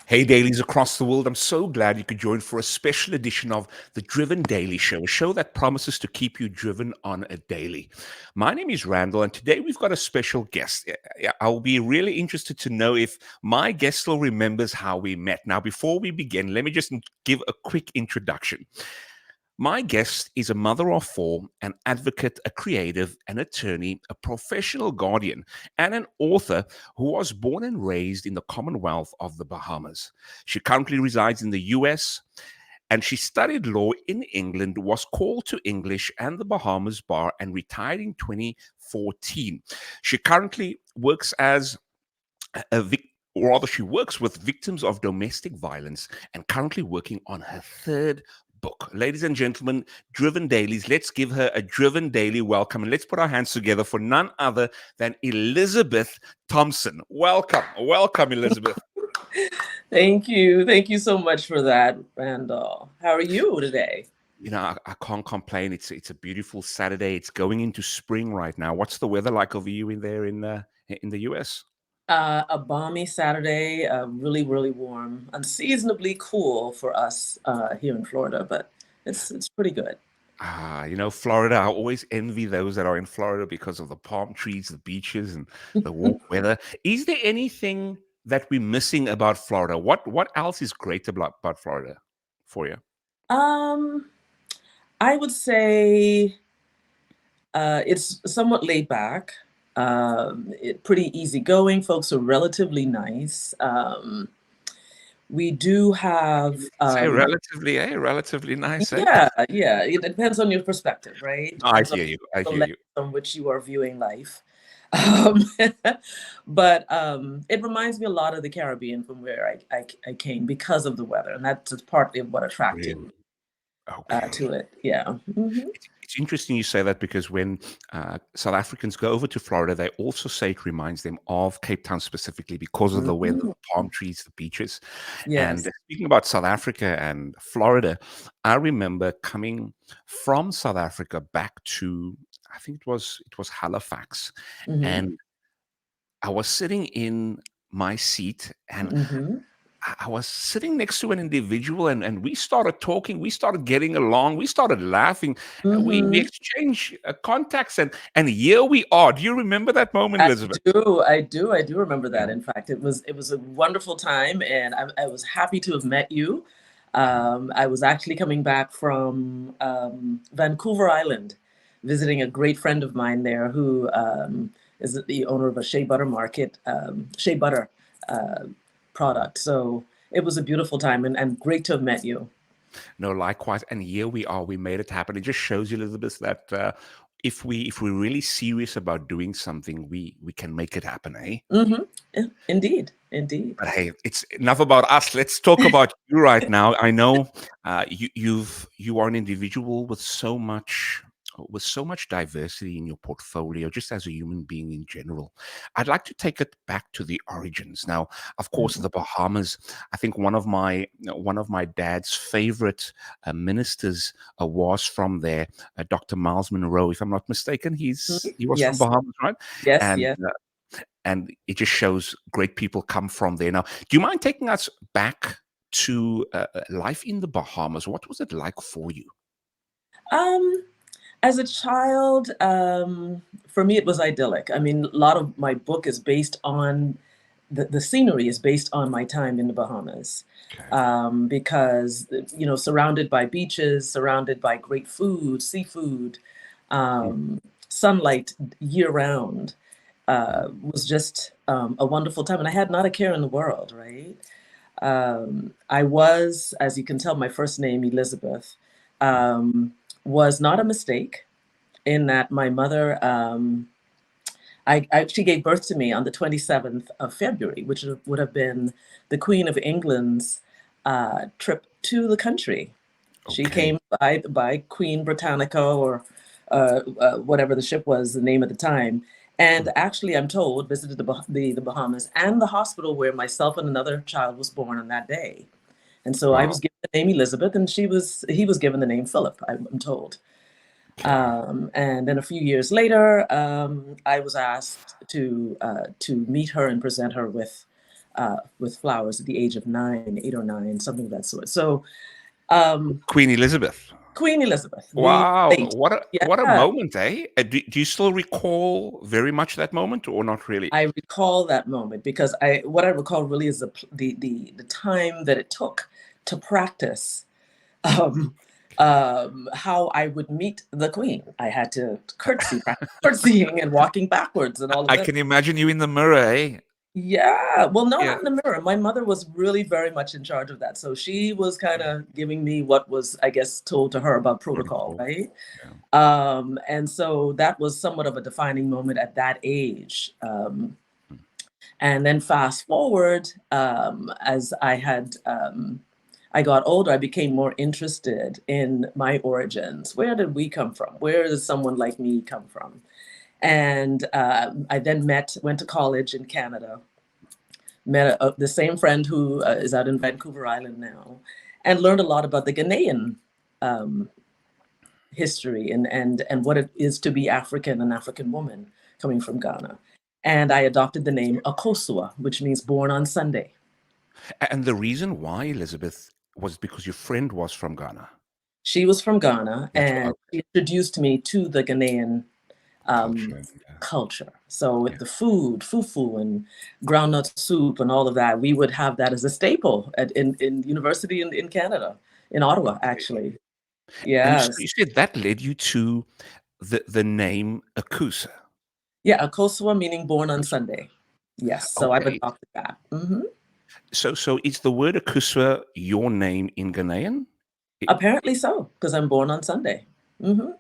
Hey, dailies across the world. I'm so glad you could join for a special edition of the Driven Daily Show, a show that promises to keep you driven on a daily. My name is Randall, and today we've got a special guest. I'll be really interested to know if my guest still remembers how we met. Now, before we begin, let me just give a quick introduction. My guest is a mother of four, an advocate, a creative, an attorney, a professional guardian, and an author who was born and raised in the Commonwealth of the Bahamas. She currently resides in the US and she studied law in England, was called to English and the Bahamas bar, and retired in 2014. She currently works as a or rather, she works with victims of domestic violence and currently working on her third book. Ladies and gentlemen, Driven Dailies, let's give her a Driven Daily welcome and let's put our hands together for none other than Elizabeth Thompson. Welcome. Welcome, Elizabeth. Thank you. Thank you so much for that, Randall. How are you today? I can't complain. It's a beautiful Saturday. It's going into spring right now. What's the weather like over you in there in the US? A balmy Saturday, really, really warm, unseasonably cool for us here in Florida, but it's pretty good. Florida, I always envy those that are in Florida because of the palm trees, the beaches, and the warm weather. Is there anything that we're missing about Florida? What else is great about Florida for you? Um, I would say it's somewhat laid back, pretty easygoing. Folks are relatively nice. We do have Say relatively nice, eh? yeah, yeah. It depends on your perspective, right? I Depends on hear you. I the hear lens you. on which you are viewing life. Um, but it reminds me a lot of the Caribbean from where I came because of the weather, and that's just partly what attracted Really? me Okay. to it. Yeah. It's interesting you say that because when South Africans go over to Florida, they also say it reminds them of Cape Town specifically because of the weather, Mhm. the palm trees, the beaches. And Yes. speaking about South Africa and Florida, I remember coming from South Africa back to, I think it was Halifax, Hmm. and I was sitting in my seat and Hmm. I was sitting next to an individual and we started talking, we started getting along, we started laughing, we Hmm. exchanged contacts and here we are. Do you remember that moment, I Elizabeth? I do remember Yeah. that. In fact, it was a wonderful time, and I was happy to have met you. I was actually coming back from Vancouver Island, visiting a great friend of mine there who is the owner of a shea butter market, shea butter uh, product. So it was a beautiful time and great to have met you. No, likewise. And here we are. We made it happen. It just shows you, Elizabeth, that if we're really serious about doing something, we can make it happen, eh? Hmm. Indeed, indeed. But hey, it's enough about us. Let's talk about you right now. I know you are an individual with so much diversity in your portfolio, just as a human being in general. I'd like to take it back to the origins. Now, of course, Mhm. the Bahamas. I think one of my dad's favorite ministers was from there, Dr. Miles Monroe. If I'm not mistaken, Mhm. he was from Yes, Bahamas, right? yes, And yes. it just shows great people come from there. Now, do you mind taking us back to life in the Bahamas? What was it like for you? Um, as a child, for me, it was idyllic. I mean, a lot of my book is based on the scenery is based on my time in the Bahamas, Okay. because surrounded by beaches, surrounded by great food, seafood, Mm, sunlight year round, mm. was just a wonderful time, and I had not a care in the world. Right. I was, as you can tell, my first name Elizabeth um, was not a mistake in that my mother, she gave birth to me on the 27th of February, which would have been the Queen of England's trip to the country. She Okay. came by Queen Britannica or whatever the ship was, the name at the time. And Mm. actually, I'm told, visited the Bahamas and the hospital where myself and another child was born on that day. And so I Wow. was given the name Elizabeth, and he was given the name Philip, I'm told. Okay. And then a few years later, I was asked to meet her and present her with with flowers at the age of 9, 8 or 9, something of that sort. So um, Queen Elizabeth. Queen Elizabeth, the Wow, late, what a yeah. moment, eh? Do you still recall very much that moment, or not really? I recall that moment because what I recall really is the time that it took to practice um, how I would meet the Queen. I had to practice curtsying and walking backwards and all of I that. can imagine you in the mirror, eh? Yeah, well, no, Yeah, not in the mirror. My mother was really very much in charge of that. So she was kind of giving me what was, I guess, told to her about protocol, protocol. right? Yeah. And so that was somewhat of a defining moment at that age. Mm. And then fast forward, as I got older, I became more interested in my origins. Where did we come from? Where does someone like me come from? And I then went to college in Canada, met the same friend who is out in Vancouver Island now, and learned a lot about the Ghanaian um, history and what it is to be African, an African woman coming from Ghana. And I adopted the name Akosua, which means born on Sunday. And the reason why, Elizabeth, was because your friend was from Ghana. She was from Ghana, That's what, and okay, she introduced me to the Ghanaian um, culture. Yeah, culture. So yeah. with the food, fufu and groundnut soup and all of that, we would have that as a staple in university in Canada, in Ottawa, actually. Okay. And so Yes. you said that led you to the name Akusa. Yeah, Akosua meaning born on Akusa. Sunday. Yes. So I've Okay. adopted that. Hmm. So is the word Akusa your name in Ghanaian? I- Apparently so, because I'm born on Sunday. Hmm.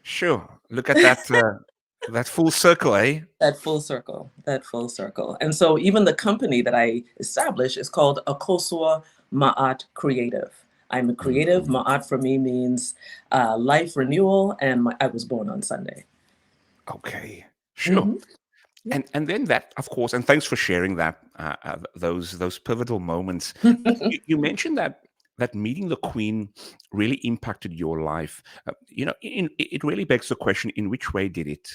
Sure. Look at that full circle, eh? That full circle, that full circle. And so even the company that I established is called Akosua Ma'at Creative. I'm a creative. Mhm. Ma'at for me means life renewal, and I was born on Sunday. Okay. Sure. Hmm. Yeah. And then that, of course, and thanks for sharing that, those pivotal moments. You mentioned that meeting the Queen really impacted your life. It really begs the question: in which way did it,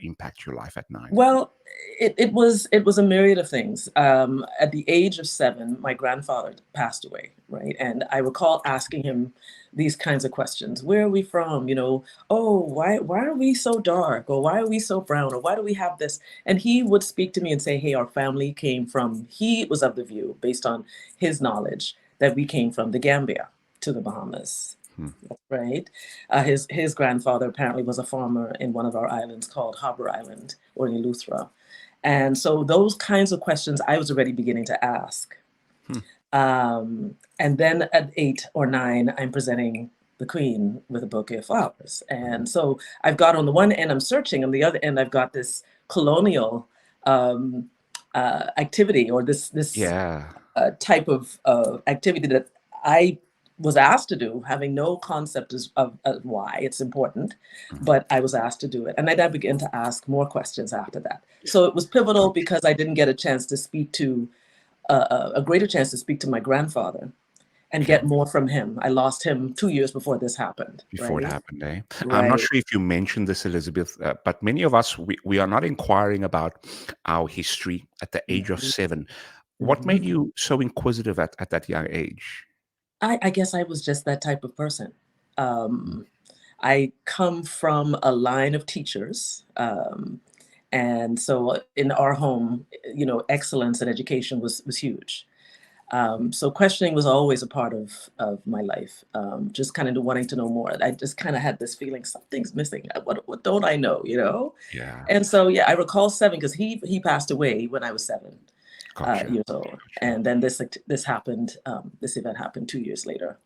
impact your life at 9? Well, it was a myriad of things. At the age of 7, my grandfather passed away, right? And I recall asking him these kinds of questions: Where are we from? Oh, why are we so dark? Or why are we so brown? Or why do we have this? And he would speak to me and say, "Hey, our family came from." He was of the view, based on his knowledge, that we came from the Gambia to the Bahamas. Hmm. Right. His grandfather apparently was a farmer in one of our islands called Harbor Island or Eleuthera. And so those kinds of questions I was already beginning to ask. Hmm. And then at 8 or 9, I'm presenting the Queen with a bouquet of flowers. Mhm. And so I've got on the one end, I'm searching, on the other end, I've got this colonial um, activity, or this Yeah. type of activity that I was asked to do, having no concept of why it's important, Mhm. but I was asked to do it. And then I began to ask more questions after that. So it was pivotal Okay. because I didn't get a chance to speak to a greater chance to speak to my grandfather and Okay. get more from him. I lost him 2 years before this happened, Before it right? happened, eh? I'm not Right. sure if you mentioned this, Elizabeth, but many of us, we are not inquiring about our history at the age of 7. What made Mhm. you so inquisitive at that young age? I guess I was just that type of person. Mm. Um, I come from a line of teachers. And so in our home, excellence in education was huge. So questioning was always a part of my life. Just kind of wanting to know more. I just kind of had this feeling something's missing. What don't I know? Yeah. And so yeah, I recall 7 because he passed away when I was 7 Gotcha. years old, Gotcha. and then this happened. This event happened 2 years later.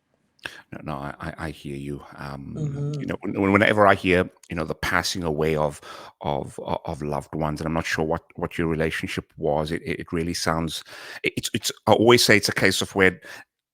No, I hear you. Hmm. Whenever I hear, the passing away of loved ones, and I'm not sure what your relationship was, it really sounds. It's. I always say it's a case of where,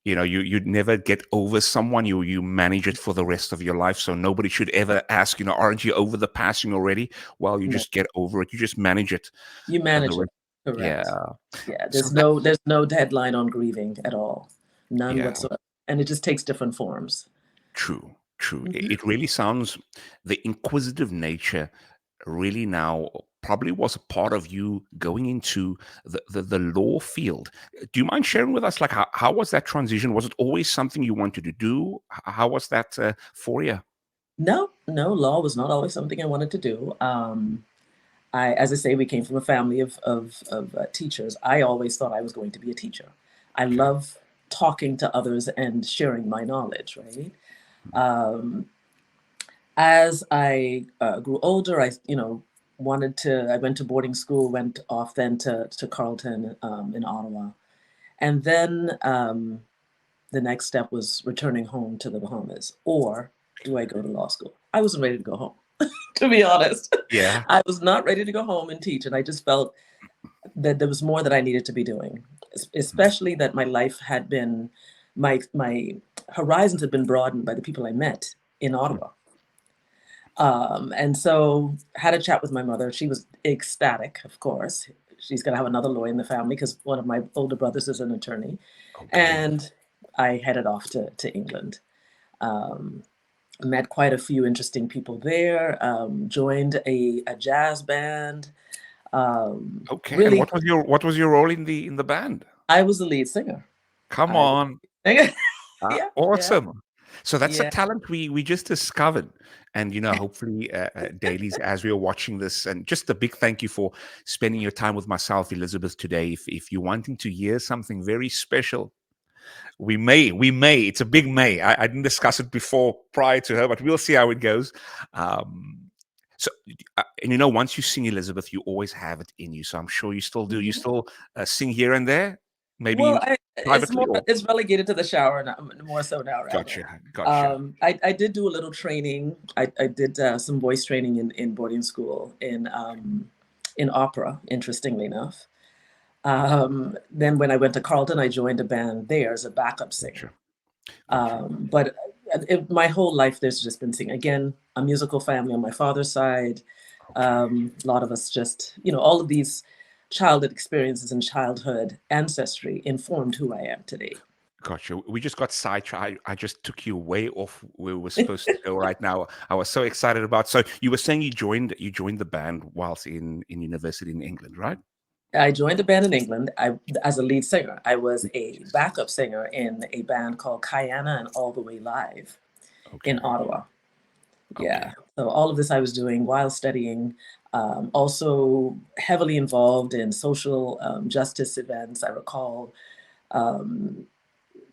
you'd never get over someone. You manage it for the rest of your life. So nobody should ever ask, aren't you over the passing already? Well, you No, just get over it. You just manage it you for the manage it. rest. Yeah. Correct. Yeah, So there's no deadline on grieving at all, none yeah. whatsoever, and it just takes different forms. True, true. Mhm. It really sounds the inquisitive nature really now probably was a part of you going into the law field. Do you mind sharing with us, like, how was that transition? Was it always something you wanted to do? How was that for you? No, no, law was not always something I wanted to do. As I say, we came from a family of teachers. I always thought I was going to be a teacher. I Okay. love talking to others and sharing my knowledge, right? Um, as I grew older, I went to boarding school, went off then to Carleton in Ottawa. And then the next step was returning home to the Bahamas, or do I go to law school? I wasn't ready to go home, to be honest. Yeah. I was not ready to go home and teach. And I just felt that there was more that I needed to be doing, Mm. especially that my life had been, my horizons had been broadened by the people I met in Mm. Ottawa. And so had a chat with my mother. She was ecstatic, of course. She's going to have another lawyer in the family because one of my older brothers is an attorney. Okay. And I headed off to England. Um, Met quite a few interesting people there. Joined a jazz band. Okay. And Really, what was your role in the band? I was the lead singer. Come I was, on. yeah, yeah, Awesome. So that's a yeah. talent we just discovered. And, hopefully, dailies, as we are watching this, and just a big thank you for spending your time with myself, Elizabeth, today. If you're wanting to hear something very special, it's a big may. I didn't discuss it before prior to her, but we'll see how it goes. Um, so, and once you sing, Elizabeth, you always have it in you. So I'm sure you still do. You Mhm. still sing here and there, Well, maybe it's privately, more, or it's relegated to the shower now, more so now, rather. gotcha. I did do a little training. I did some voice training in boarding school in opera, interestingly enough. Then when I went to Carleton, I joined a band there as a backup singer. Gotcha. Gotcha. But my whole life, there's just been singing. Again, a musical family on my father's side. Okay. A lot of us just, all of these childhood experiences and childhood ancestry informed who I am today. Gotcha. We just got sidetracked. I just took you way off where we were supposed to go right now. I was so excited about. So you were saying you joined the band whilst in university in England, right? I joined a band in England as a lead singer. I was a backup singer in a band called Kayana and All the Way Live in Okay. Ottawa. Okay. Yeah. So all of this I was doing while studying. Also heavily involved in social justice events. I recall um,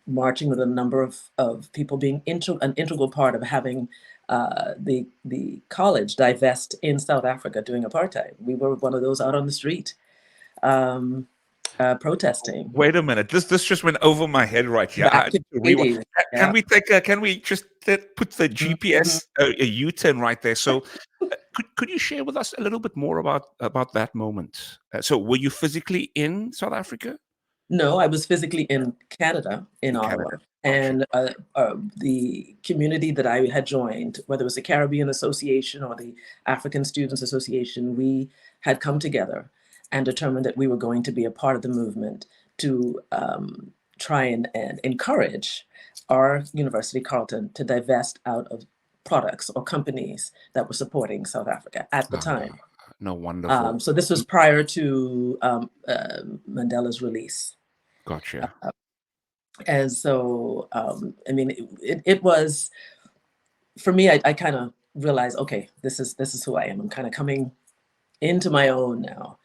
marching with a number of people, being an integral part of having the college divest in South Africa during apartheid. We were one of those out on the street um, protesting Wait a minute. This just went over my head right here. I back need in to the rewind. 80s. Can Yeah. we can we just put the Mhm. GPS a U-turn right there? So could you share with us a little bit more about that moment? So were you physically in South Africa? No, I was physically in Canada, in In Ottawa. Canada. Gotcha. And the community that I had joined, whether it was the Caribbean Association or the African Students Association, we had come together and determined that we were going to be a part of the movement to try and encourage our university, Carleton, to divest out of products or companies that were supporting South Africa at the Ah, time. no, wonderful. So this was prior to Mandela's release. Gotcha. And so, I mean, it was for me. I kind of realized, okay, this is who I am. I'm kind of coming into my own now.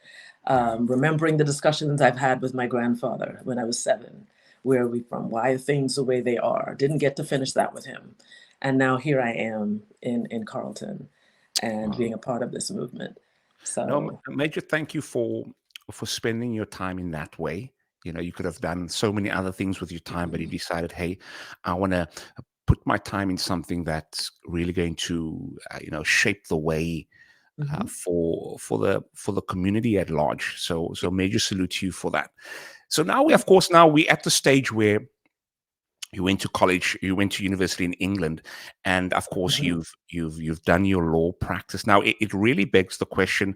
Remembering the discussions I've had with my grandfather when I was 7. Where are we from? Why are things the way they are? Didn't get to finish that with him, and now here I am in Carleton, and Wow. being a part of this movement. No, So. Major, thank you for spending your time in that way. You could have done so many other things with your time, but you Mhm, decided, hey, I want to put my time in something that's really going to, shape the way mhm, for the community at large. So major salute to you for that. So now we at the stage where you went to college, you went to university in England, and of course mhm. you've done your law practice. Now it really begs the question.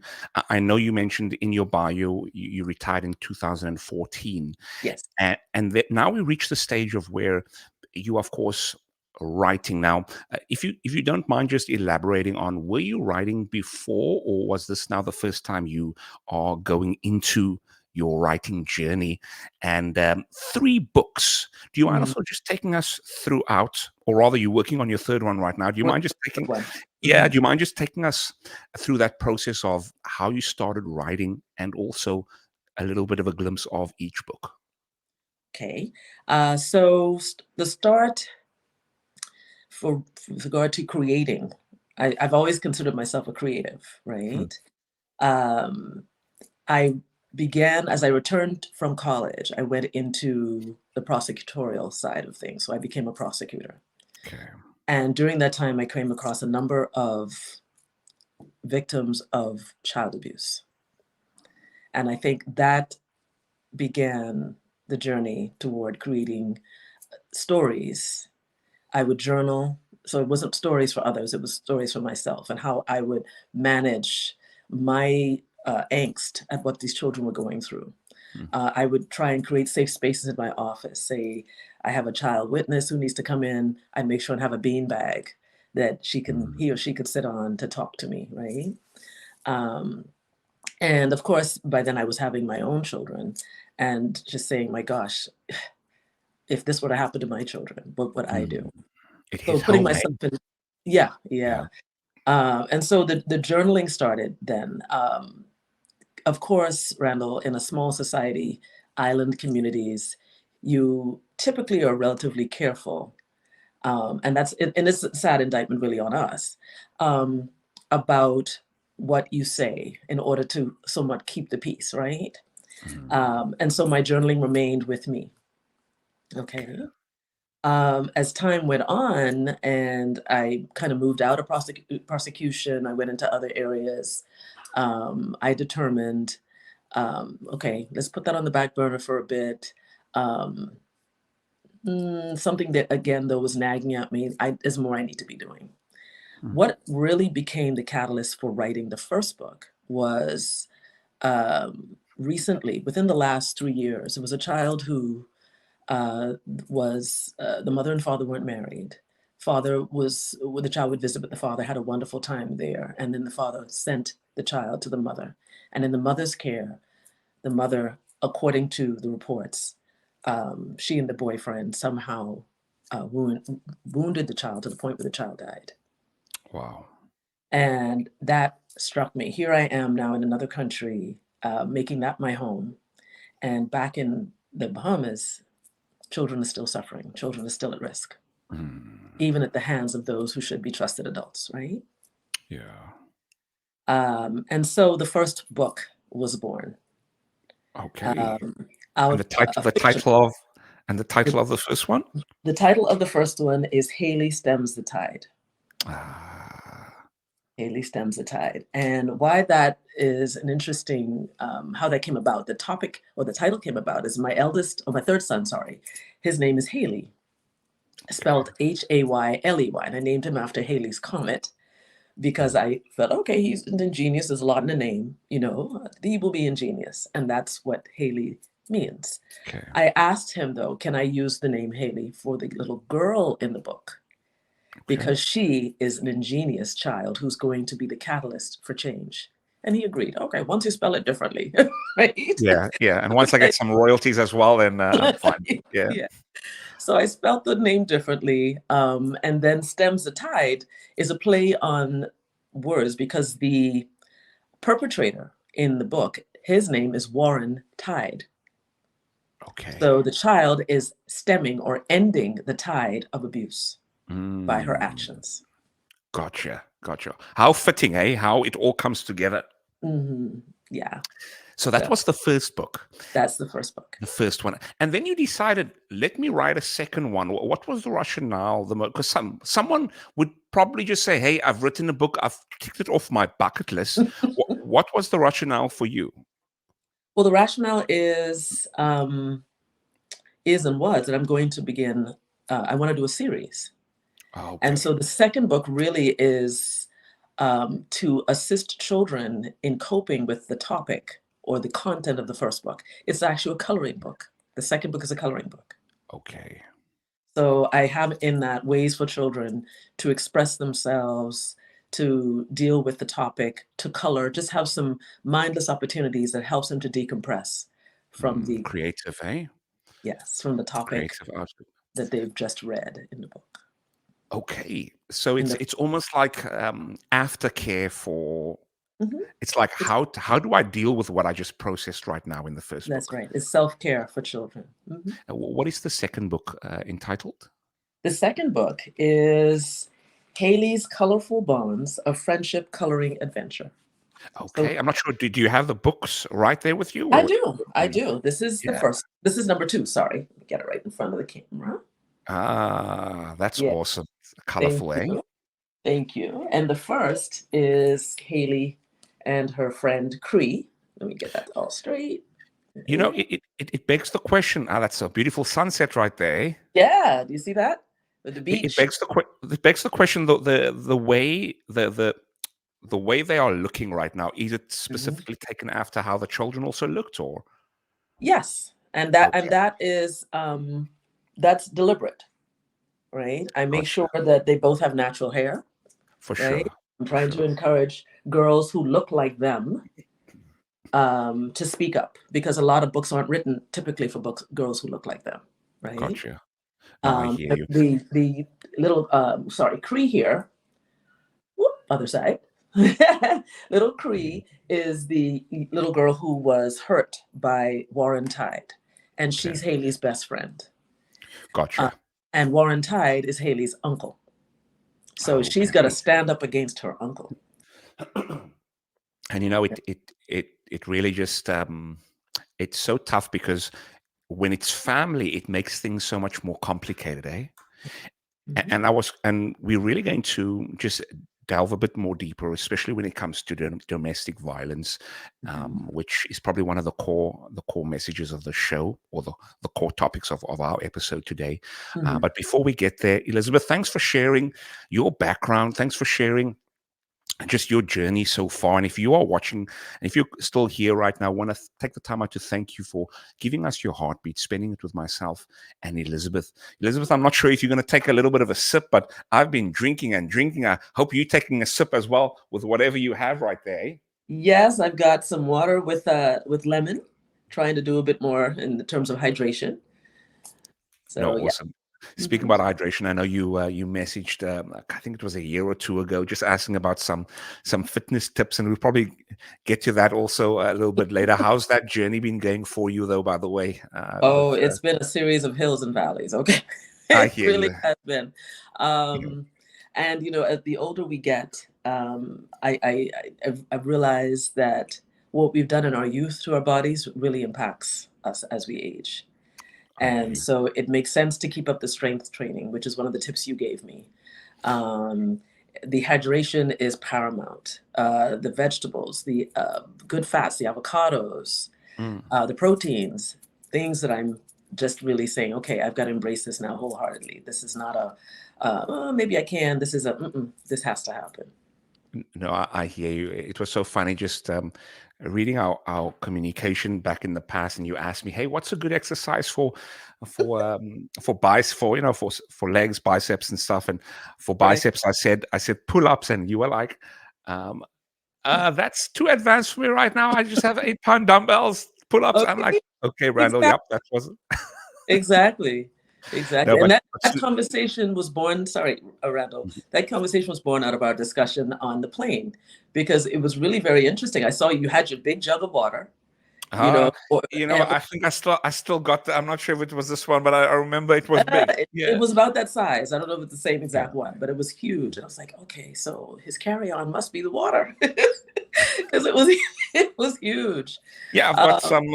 I know you mentioned in your bio you retired in 2014, Yes. and now we reach the stage of where you, of course, writing now. If you don't mind just elaborating on, were you writing before, or was this now the first time you are going into your writing journey? And three books. Do you mind Mm. also just taking us throughout, or rather, you're working on your third one right now? Do you What mind just what taking, one? yeah, do you mind just taking us through that process of how you started writing, and also a little bit of a glimpse of each book? Okay. So the start for with regard to creating, I've always considered myself a creative, Hmm. right? Um, I began as I returned from college, I went into the prosecutorial side of things. So I became a prosecutor. Okay. And during that time, I came across a number of victims of child abuse. And I think that began the journey toward creating stories. I would journal. So it wasn't stories for others, it was stories for myself and how I would manage my angst at what these children were going through. Hmm. I would try and create safe spaces in my office. Say, I have a child witness who needs to come in. I make sure and have a bean bag that Hmm. he or she could sit on to talk to me, right? Um, and of course, by then I was having my own children and just saying, my gosh, if this were to happen to my children, what would I Hmm. do? It So hit putting home, eh? myself in, yeah, Yeah. yeah. And so the journaling started then. Of course, Randall, in a small society, island communities, you typically are relatively careful. And it's a sad indictment really on us, um, about what you say in order to somewhat keep the peace, right? Mm, And so my journaling remained with me. okay. Okay. As time went on and I kind of moved out of prosecution, I went into other areas. I determined, okay, let's put that on the back burner for a bit. Um, Something that, again, though, was nagging at me is more I need to be doing. Mm, What really became the catalyst for writing the first book was recently, within the last 3 years, it was a child who uh, the mother and father weren't married. Father was, well, the child would visit with the father, had a wonderful time there. And then the father sent the child to the mother. And in the mother's care, the mother, according to the reports, she and the boyfriend somehow wounded the child to the point where the child died. wow. And that struck me. Here I am now in another country, making that my home. And back in the Bahamas, children are still suffering, children are still at risk, Mm, even at the hands of those who should be trusted adults, right? yeah. And so the first book was born, Okay. um, And out a the fiction. title of The, the first one? the title of the first one is Haley Stems the Tide. Ah, Haley Stems the Tide. And why that is an interesting, how that came about. The topic or the title came about is my third son, sorry, his name is Haley, okay. spelled Hayley. And I named him after Haley's Comet because Mm, I felt, okay, he's ingenious. There's a lot in the name, he will be ingenious. And that's what Haley means. okay. I asked him, though, can I use the name Haley for the little girl in the book? Okay. Because she is an ingenious child who's going to be the catalyst for change. And he agreed, okay, once you spell it differently, right? Yeah, yeah. And once I Okay. get some royalties as well, then I'm fine. Yeah. Yeah. So I spelled the name differently. And then Stems the Tide is a play on words because the perpetrator in the book, his name is Warren Tide. Okay. So the child is stemming or ending the tide of abuse by her Mm, actions. gotcha. Gotcha. How fitting, eh? How it all comes together. Yeah. So that So was the first book. that's the first book. The first one, and then you decided, let me write a second one. What was the rationale? Because someone would probably just say, "Hey, I've written a book. I've ticked it off my bucket list." What was the rationale for you? Well, the rationale is and was that I'm going to begin. I want to do a series, and Okay, so the second book really is to assist children in coping with the topic or the content of the first book. It's actually a coloring book. The second book is a coloring book. okay, So I have in that ways for children to express themselves, to deal with the topic, to color, just have some mindless opportunities that helps them to decompress from the Creative, eh? yes, from the topic Creative art. that they've just read in the book. Okay, so In it's the it's almost like aftercare for. Mhm. It's like It's how do I deal with what I just processed right now in the first that's book? right. It's self-care for children. What is the second book entitled? The second book is Haley's Colorful Bonds, a Friendship Coloring Adventure. So Okay, I'm not sure. Do you have the books right there with you, I or do. I do. This is the yeah? first. This is number two. Sorry. Let me get it right in front of the camera. Ah, that's Yeah. awesome. Thank Colorful, eh? you. Thank you. And the first is Haley and her friend Cree. Let me get that all straight. There You we know, go. it begs the question. Ah, that's a beautiful sunset right there. Eh? Yeah. Do you see that? With the It beach. begs it begs the question. The way the way they are looking right now, is it Mhm. specifically taken after how the children also looked, or Yes. okay, And that is that's deliberate, right? I make gotcha, sure that they both have natural hair, for right? sure, I'm for trying to sure, encourage girls who look like them to speak up because a lot of books aren't written typically for books girls who look like them, right? gotcha. No, I hear But you. the little sorry Cree here, whoop, other side. Little Mhm. Cree is the little girl who was hurt by Warren Tide, and Okay, she's Haley's best friend. Uh, gotcha. and Warren Tide is Haley's uncle, so she's got to Okay. stand up against her uncle. And you know, it really just it's so tough because when it's family, it makes things so much more complicated, eh? Mhm, And we're really going to just delve a bit more deeper, especially when it comes to domestic violence, mhm, which is probably one of the core messages of the show, or the core topics of our episode today. mhm. But before we get there, Elizabeth, thanks for sharing your background. Thanks for sharing just your journey so far. And if you are watching, and if you're still here right now, I want to take the time out to thank you for giving us your heartbeat, spending it with myself and Elizabeth. Elizabeth, I'm not sure if you're going to take a little bit of a sip, but I've been drinking and drinking. I hope you're taking a sip as well with whatever you have right there. Eh? Yes, I've got some water with lemon, trying to do a bit more in the terms of hydration. No, So yeah. awesome. Speaking Mhm. about hydration, I know you messaged, I think it was a year or two ago, just asking about some fitness tips, and we'll probably get to that also a little bit later. How's that journey been going for you, though? By the way, Oh, it's been a series of hills and valleys. Okay, I it hear really you. has been. Um, and as the older we get, I've realized that what we've done in our youth to our bodies really impacts us as we age. I hear And you. so it makes sense to keep up the strength training, which is one of the tips you gave me. Um, the hydration is paramount. The vegetables, the good fats, the avocados, Mm. the proteins, things that I'm just really saying, okay, I've got to embrace this now wholeheartedly. This is not a, oh, maybe I can. This is a, this has to happen. No, I hear you. It was so funny just reading our communication back in the past, and you asked me, "Hey, what's a good exercise for biceps, for for legs, biceps, and stuff?" And for Right. biceps, I said pull ups, and you were like, um, "That's too advanced for me right now. I just have 8-pound dumbbells, pull ups." I'm like, Okay. "Okay, Randall, Exactly. yep, that was Exactly. no, Exactly. And but that conversation was born, sorry, Randall, that conversation was born out of our discussion on the plane because it was really very interesting. I saw you had your big jug of water, you Uh, know, or, and I think I still got I'm not sure if it was this one, but I remember it was big. it Yeah. was about that size. I don't know if it's the same Yeah. exact one, but it was huge. And I was like, okay, so his carry-on must be the water because it was it was huge. Yeah, I've got Um, some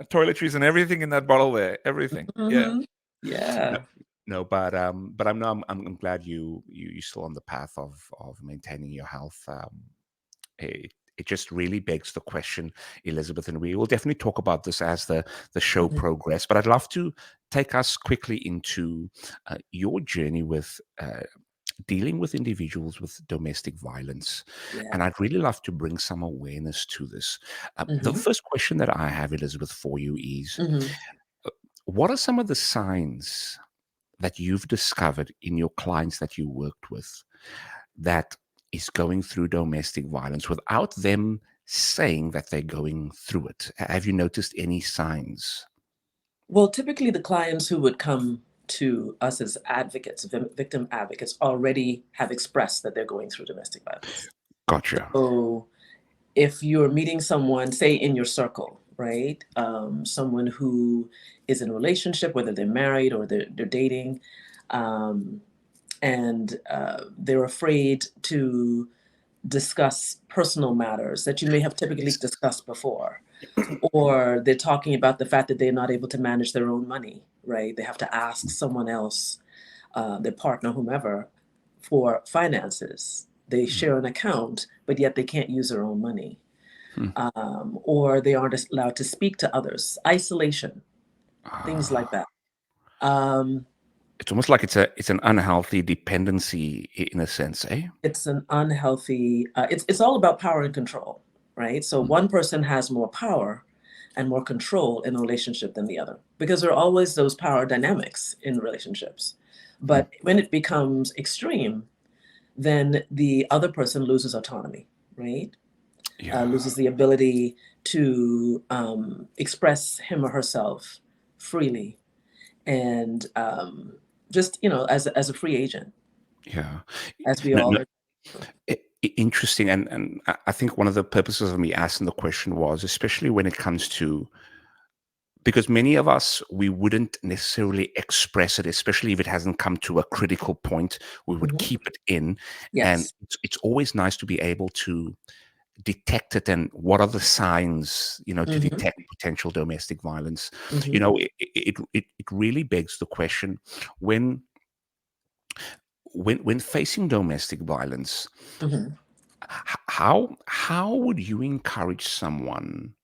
toiletries and everything in that bottle there. Everything. Yeah. mhm. No, Yeah. no, but I'm glad you're still on the path of maintaining your health. It just really begs the question, Elizabeth, and we will definitely talk about this as the show Mhm. progress. But I'd love to take us quickly into your journey with dealing with individuals with domestic violence. Yeah. And I'd really love to bring some awareness to this. The Hmm. first question that I have, Elizabeth, for you is Hmm. what are some of the signs that you've discovered in your clients that you worked with that is going through domestic violence without them saying that they're going through it? Have you noticed any signs? Well, typically the clients who would come to us as advocates, victim advocates, already have expressed that they're going through domestic violence. Gotcha. So if you're meeting someone, say in your circle, right? Someone who is in a relationship, whether they're married or they're dating, um, and they're afraid to discuss personal matters that you may have typically discussed before, or they're talking about the fact that they're not able to manage their own money, right? They have to ask someone else, their partner, whomever, for finances. They share an account, but yet they can't use their own money. Hmm. Or they aren't allowed to speak to others. Isolation, things like Ah. that. Um, It's almost like it's an unhealthy dependency in a sense, eh? it's an unhealthy. It's all about power and control, right? So Mm, one person has more power and more control in a relationship than the other, because there are always those power dynamics in relationships. mm. But when it becomes extreme, then the other person loses autonomy, right? Yeah. Loses the ability to express him or herself freely, and just as a free agent, Yeah. as we No, all no, are. interesting. And I think one of the purposes of me asking the question was, especially when it comes to, because many of us, we wouldn't necessarily express it, especially if it hasn't come to a critical point. We would Mhm. keep it in. And Yes. it's always nice to be able to detect it, and what are the signs, to Hmm. detect potential domestic violence. Hmm. It really begs the question, when when facing domestic violence, Hmm. how would you encourage someone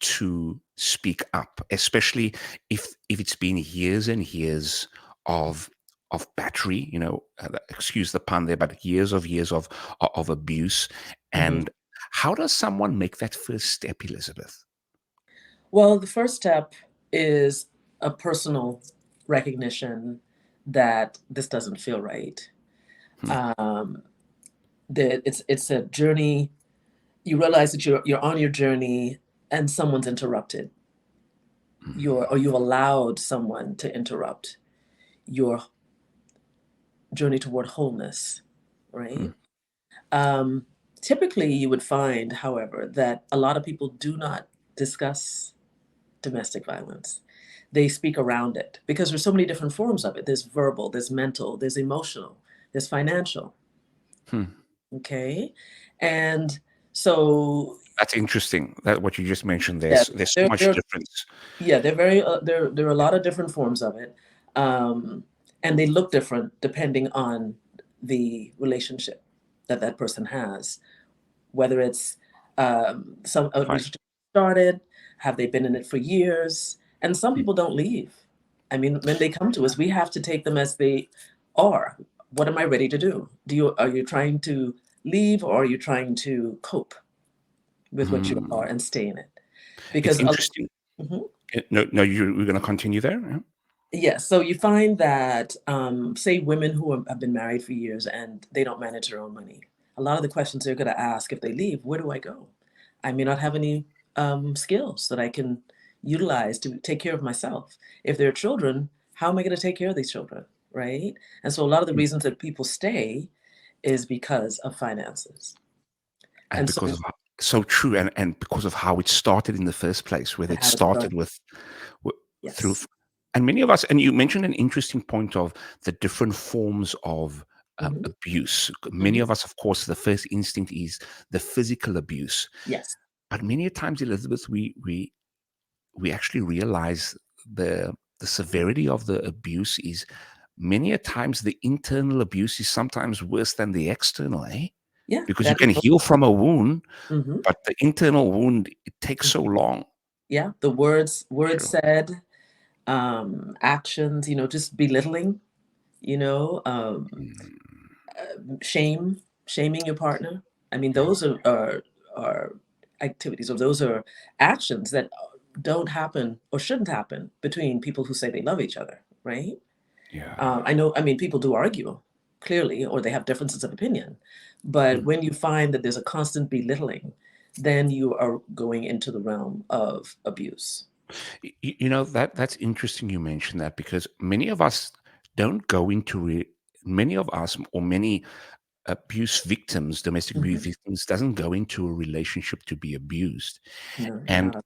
to speak up, especially if it's been years and years of battery, excuse the pun there, but years of abuse. Hmm. And how does someone make that first step, Elizabeth? Well, the first step is a personal recognition that this doesn't feel right. Hmm, Um, that it's a journey. You realize that you're on your journey, and someone's interrupted. You've allowed someone to interrupt your journey toward wholeness, hmm, right? Um, Typically, you would find, however, that a lot of people do not discuss domestic violence. They speak around it because there's so many different forms of it. There's verbal, there's mental, there's emotional, there's financial. hmm. Okay, and so That's interesting. That what you just mentioned. yeah, There's so there, much there, difference. yeah, they're very there are a lot of different forms of it, um, and they look different depending on the relationship that that person has. Whether it's some a Right. relationship started, have they been in it for years? And some Hmm, people don't leave. I mean, when they come to us, we have to take them as they are. What am I ready to do? Are you trying to leave, or are you trying to cope with what you are hmm. and stay in it? It's Because interesting. Mhm. No, no, you're going to continue there. Yeah? Yes, so you find that, say, women who have been married for years and they don't manage their own money. A lot of the questions they're going to ask if they leave, where do I go? I may not have any skills that I can utilize to take care of myself. If there are children, how am I going to take care of these children? Right? And so a lot of the reasons that people stay is because of finances. And And so because of so true, and because of how it started in the first place, whether it how it started started. with through Yes. and many of us, and you mentioned an interesting point of the different forms of Hmm. abuse. Many Hmm. of us, of course, the first instinct is the physical abuse, Yes. but many a times, Elizabeth, we actually realize the severity of the abuse is many a times the internal abuse is sometimes worse than the external, eh? Yeah. Because you That can is. heal from a wound, Mhm. but the internal wound, it takes so long. Yeah, the words Sure. said, actions, just belittling, you know, Mm, shaming your partner. I mean, yeah, those are activities, or those are actions that don't happen or shouldn't happen between people who say they love each other, right? Yeah. I mean, people do argue clearly, or they have differences of opinion. But Mm. when you find that there's a constant belittling, then you are going into the realm of abuse. That's interesting you mentioned that because many of us don't go into many of us or many abuse victims, domestic abuse Hmm. victims, doesn't go into a relationship to be abused. No, And not.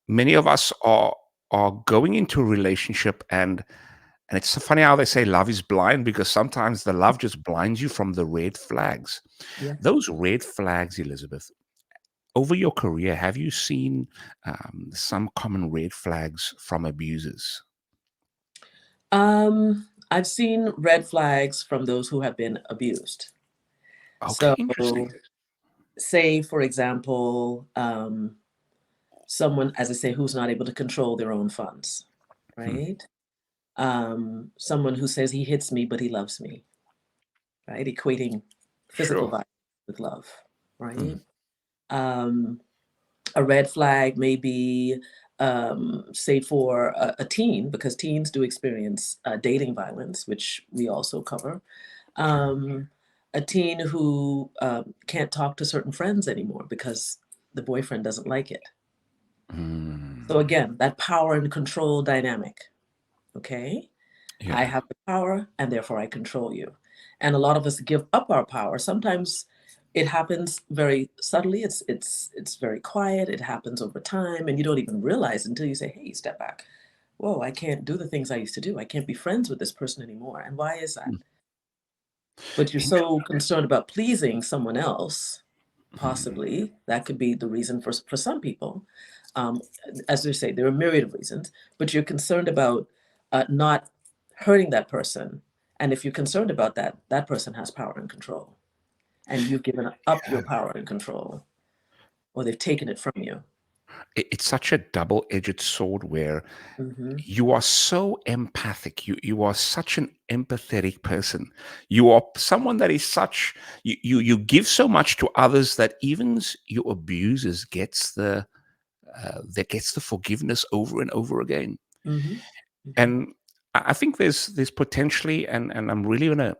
many of us are going into a relationship, and it's so funny how they say love is blind, because sometimes the love just blinds you from the red flags. Yes. Those red flags, Elizabeth, over your career, have you seen some common red flags from abusers? I've seen red flags from those who have been abused. Okay, So, interesting. say, for example, someone, as I say, who's not able to control their own funds, Hmm. right? Someone who says he hits me, but he loves me, right? Equating physical Sure. violence with love, Mm. right? Um, a red flag may be, say, for a teen, because teens do experience dating violence, which we also cover. Sure. Um, a teen who can't talk to certain friends anymore because the boyfriend doesn't like it. So Mm. again, that power and control dynamic. Okay. I Yeah. have the power and therefore I control you. And a lot of us give up our power. Sometimes it happens very subtly. It's very quiet. It happens over time and you don't even realize until you say, "Hey, step back. Whoa, I can't do the things I used to do. I can't be friends with this person anymore." And why is that? Mm. But you're Inter- so concerned about pleasing someone else, mm. possibly. That could be the reason for some people. Um, as we say, there are a myriad of reasons, but you're concerned about not hurting that person. And if you're concerned about that, that person has power and control. And you've given up your power and control, or they've taken it from you. It's such a double-edged sword where Hmm. you are so empathic. You are such an empathetic person. You are someone that is such you give so much to others that even your abusers gets the that gets the forgiveness over and over again. Hmm. Hmm. And I think there's potentially, and I'm really going to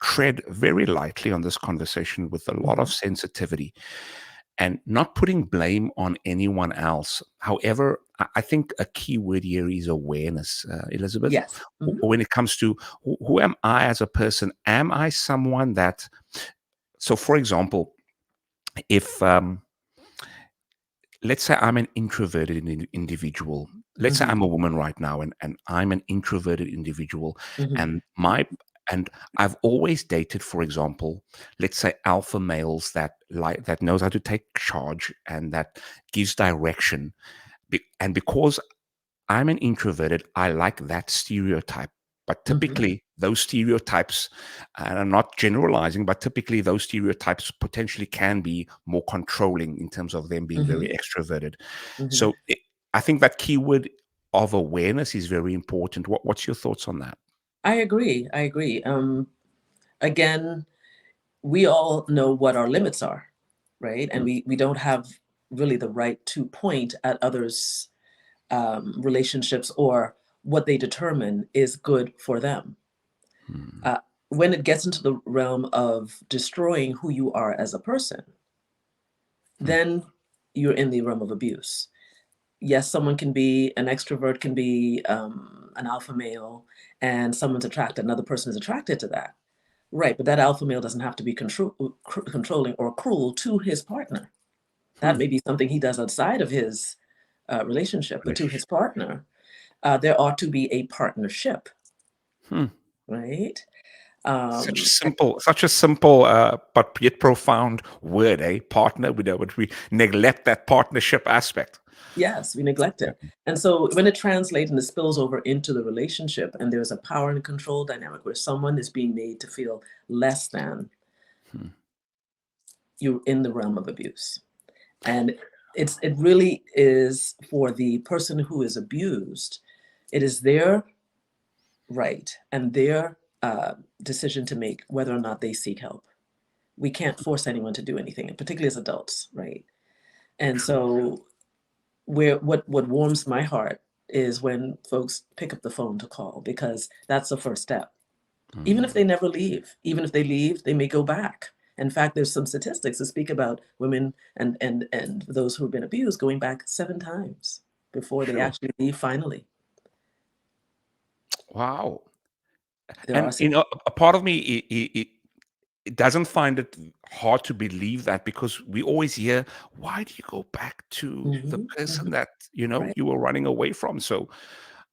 tread very lightly on this conversation with a lot Hmm. of sensitivity and not putting blame on anyone else. However, I think a key word here is awareness, Elizabeth. Yes. Hmm. When it comes to who am I as a person? Am I someone that? So, for example, if let's say I'm an introverted individual. Let's say Hmm. I'm a woman right now, and I'm an introverted individual, Hmm. and my and I've always dated, for example, let's say alpha males that knows how to take charge and that gives direction. And because I'm an introverted, I like that stereotype. But Hmm. typically, those stereotypes, and I'm not generalizing, but typically those stereotypes potentially can be more controlling in terms of them being very Hmm. extroverted. Hmm. So I think that keyword of awareness is very important. What's your thoughts on that? I agree. I agree. Again, we all know what our limits are, right? And Mm, we don't have really the right to point at others' relationships or what they determine is good for them. mm, Uh, when it gets into the realm of destroying who you are as a person, mm, then you're in the realm of abuse. Yes, someone can be an extrovert, can be an alpha male, and someone's attracted, another person is attracted to that. Right, but that alpha male doesn't have to be controlling or cruel to his partner. That mm. may be something he does outside of his relationship, but to his Relationship. partner, there ought to be a partnership, Hmm. right? Such a Um, simple, but yet profound word, eh? Partner. We know, but we neglect that partnership aspect. yes, we neglect Yeah. it. And so when it translates and it spills over into the relationship, and there's a power and control dynamic where someone is being made to feel less than, Hmm. you're in the realm of abuse. And it really is for the person who is abused, it is their right and their decision to make whether or not they seek help. We can't force anyone to do anything, and particularly as adults, right? And True. so, where what warms my heart. is when folks pick up the phone to call, because that's the first step. Even if Mm. they never leave, even if they leave, they may go back. In fact, there's some statistics that speak about women and those who have been abused going back 7 times before they Sure. actually leave finally. Wow. There are And some. a part of me it doesn't find it hard to believe that, because we always hear, why do you go back to the Mhm, person mhm, that right. you were running away from? So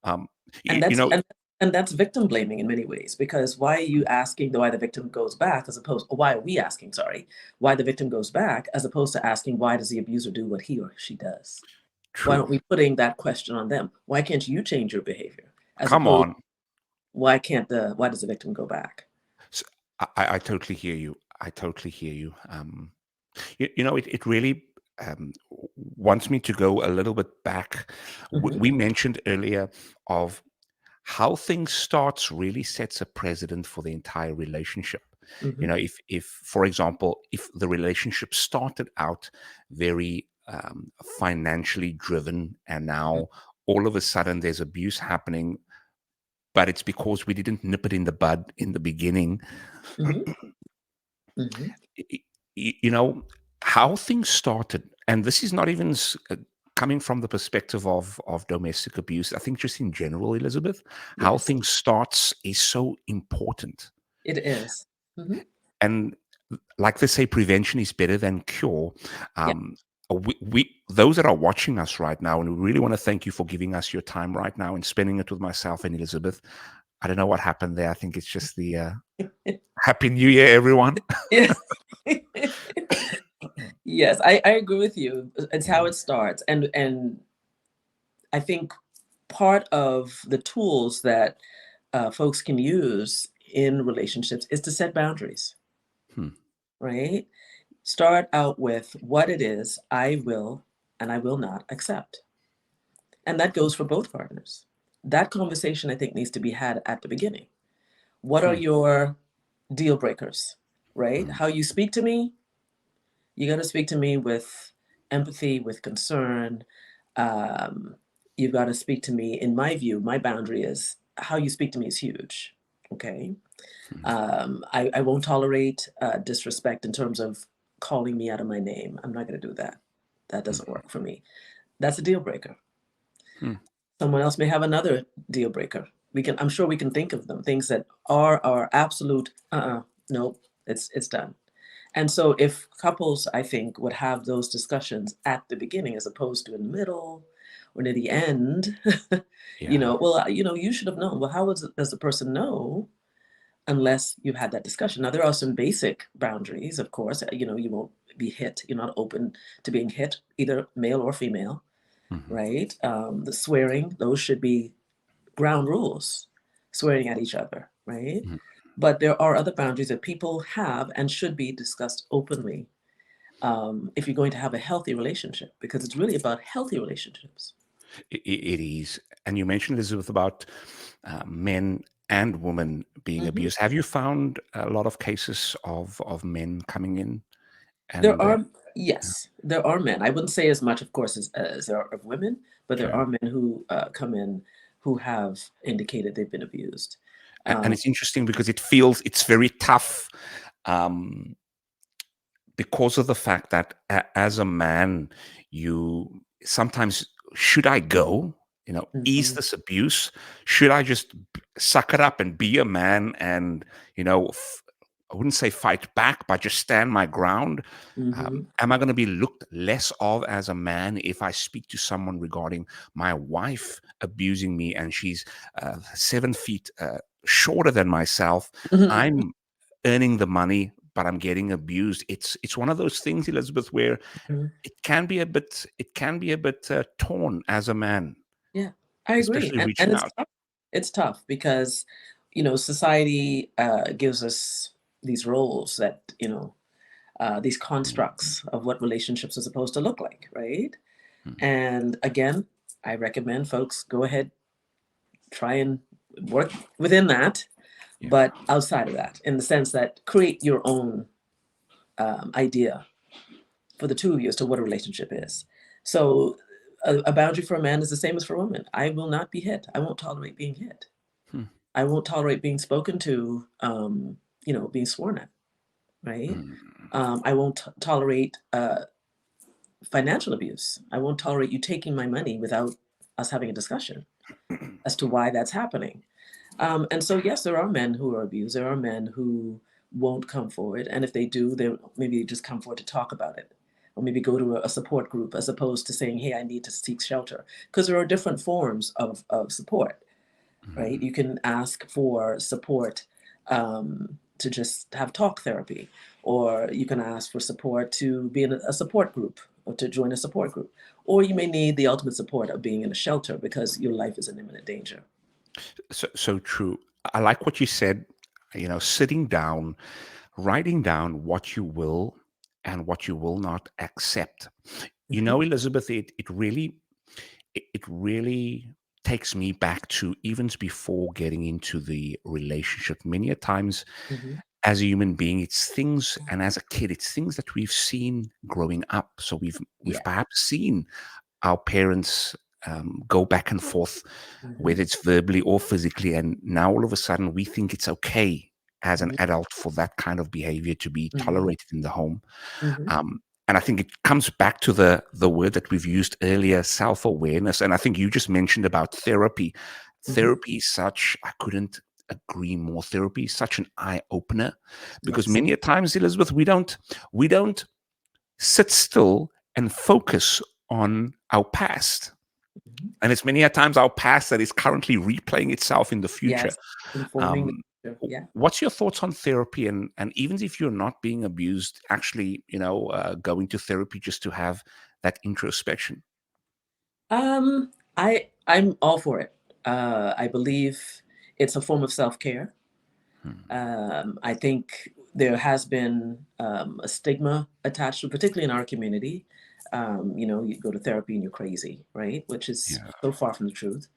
um And you that's know, and that's victim blaming in many ways, because why are you asking why the victim goes back, as opposed, or why are we asking, sorry, why the victim goes back, as opposed to asking why does the abuser do what he or she does? Why true. aren't we putting that question on them? Why can't you change your behavior? As Come opposed, on. why does the victim go back? S I totally hear you. I totally hear you. It really wants me to go a little bit back. Hmm. We mentioned earlier of how things starts really sets a precedent for the entire relationship. Hmm. If for example, if the relationship started out very financially driven, and now all of a sudden there's abuse happening, but it's because we didn't nip it in the bud in the beginning. Hmm. Hmm. y- you know how things started, and this is not even coming from the perspective of domestic abuse. I think just in general, Elizabeth, how Yes, things starts is so important. it is. Hmm. And like they say, prevention is better than cure. Yeah. um we those that are watching us right now, and we really want to thank you for giving us your time right now and spending it with myself and Elizabeth. I don't know what happened there. I think it's just the happy new year, everyone. Yeah. Yes, I agree with you. It's how it starts. And I think part of the tools that folks can use in relationships is to set boundaries, Hmm. right? Start out with what it is I will and I will not accept. And that goes for both partners. That conversation, I think, needs to be had at the beginning. What are Hmm. your deal breakers, right? Hmm. How you speak to me, you got to speak to me with empathy, with concern. Um, you've got to speak to me, in my view, my boundary is how you speak to me is huge. Okay. Hmm. I won't tolerate disrespect in terms of calling me out of my name. I'm not going to do that. That Hmm. doesn't work for me. That's a deal breaker. Hmm. Someone else may have another deal breaker. I'm sure we can think of them, things that are our absolute, no, it's done. And so if couples, I think, would have those discussions at the beginning as opposed to in the middle or near the end, Yeah. you should have known. Well, does the person know unless you've had that discussion? Now, there are some basic boundaries, of course. You won't be hit. You're not open to being hit, either male or female, Mhm. right? The swearing, those should be ground rules, swearing at each other, right? Mhm. But there are other boundaries that people have and should be discussed openly, if you're going to have a healthy relationship, because it's really about healthy relationships. It is. And you mentioned, Elizabeth, about men and women being Hmm. abused. Have you found a lot of cases of men coming in There and are, yeah, yes, there are men. I wouldn't say as much, of course, as there are of women, but there okay. are men who come in who have indicated they've been abused. And Uh, it's interesting because it's very tough, um, because of the fact that as a man, you sometimes, should I go? Ease mhm, this abuse? Should I just suck it up and be a man and, I wouldn't say fight back, but just stand my ground? mhm, Am I going to be looked less of as a man if I speak to someone regarding my wife abusing me, and she's 7 feet shorter than myself? mhm, I'm earning the money, but I'm getting abused. It's one of those things, Elizabeth, where mhm. it can be a bit torn as a man, Yeah, I agree, especially and reaching it's out. tough. It's tough because society gives us these roles that these constructs of what relationships are supposed to look like, right? Mhm. And again, I recommend folks go ahead, try and work within that, Yeah. but outside of that, in the sense that create your own idea for the two of you as to what a relationship is. So a boundary for a man is the same as for a woman. I will not be hit. I won't tolerate being hit. Hmm. I won't tolerate being spoken to, being sworn at, right? Mm. I won't tolerate financial abuse. I won't tolerate you taking my money without us having a discussion as to why that's happening. And so, yes, there are men who are abused. There are men who won't come forward. And if they do, they maybe just come forward to talk about it, or maybe go to a support group as opposed to saying, hey, I need to seek shelter. Because there are different forms of support, right? Mm. You can ask for support to just have talk therapy, or you can ask for support to be in a support group or to join a support group. Or you may need the ultimate support of being in a shelter because your life is in imminent danger. So true. I like what you said, sitting down, writing down what you will and what you will not accept. Hmm. Elizabeth, it really takes me back to even before getting into the relationship. Many a times Hmm. as a human being, it's things, and as a kid, it's things that we've seen growing up. So we've Yeah. perhaps seen our parents go back and forth, Hmm. whether it's verbally or physically, and now all of a sudden we think it's okay as an adult for that kind of behavior to be Hmm. tolerated in the home. Hmm. And I think it comes back to the word that we've used earlier, self-awareness. And I think you just mentioned about therapy. Hmm. Therapy is such, I couldn't agree more. Therapy is such an eye opener because Yes. many a times, Elizabeth, we don't sit still and focus on our past. Mhm. And it's many a times our past that is currently replaying itself in the future. Yes. Informing the Um, future. Yeah. what's your thoughts on therapy, and even if you're not being abused, actually, going to therapy just to have that introspection? I'm all for it. I believe it's a form of self-care. Hmm. I think there has been a stigma attached to, particularly in our community. You go to therapy and you're crazy, right? Which is Yeah. so far from the truth.